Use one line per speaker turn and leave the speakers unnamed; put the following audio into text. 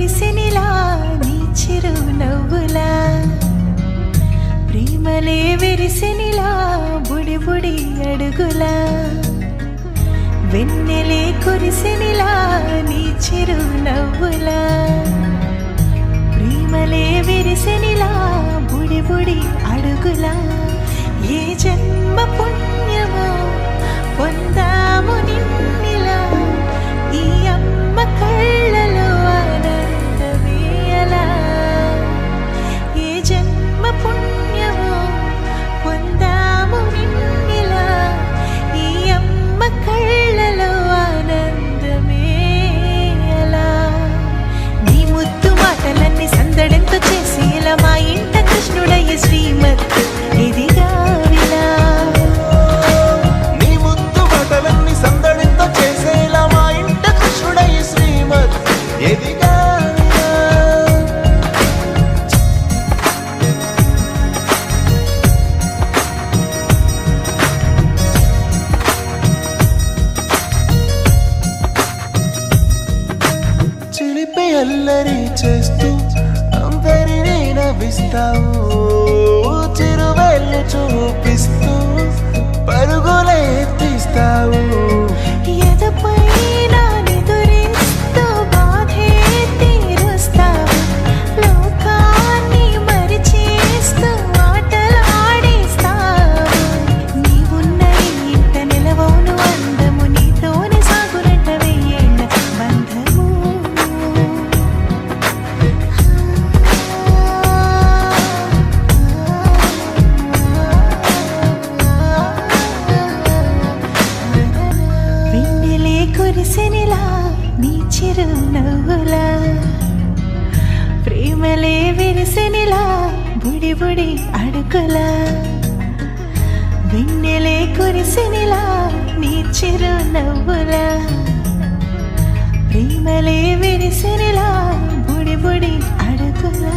కురిసినిలా నీ చిరు నవ్వులా ప్రేమలే విరిసినిలా బుడి బుడి అడుగులా వెన్నెలే కురిసినిలా నీ చిరు నవ్వులా ప్రేమలే విరిసినిలా బుడి బుడి అడుగులా ఏ జన్మ పుణ్యమో పొందాము నిన్నిలా ఈ అమ్మ కళ్ళలో ఆనందమే అలా ఏ జన్మ పుణ్యమో పొందాము నిన్నిలా ఈ అమ్మ కళ్ళలో ఆనందమే అలా నీ ముద్దు మాటలన్నీ సందడంతో చేసేలా మా ఇంట కృష్ణుడయ్య శ్రీమత్ ఇదిగా విలా
నీ ముద్దు మాటలన్నీ సందడంతో చేసేలా మా ఇంట కృష్ణుడయ్య శ్రీమత్ ఎదిగా చిలిపి అల్లరి చేస్తూ అందరినీ నవ్విస్తావు చిరువెళ్ళు చూపిస్తూ పరుగులే తీస్తావు
ఎదపై నా నిదురిస్తూ బాధే తీరుస్తావు లోకాన్ని మరిచేస్తూ ఆటలాడిస్తావు నీవున్న ఇంత నిలవను అందము నీతోనే సాగునంట వెయ్యేళ్ళ బంధము వెన్నెలే కురిసినిలా నీ చిరు నవ్వులా ప్రేమలే విరిసినిలా బుడి బుడి అడుగులా వెన్నెలే కురిసినిలా నీ చిరు నవ్వులా ప్రేమలే విరిసినిలా బుడి బుడి అడుగులా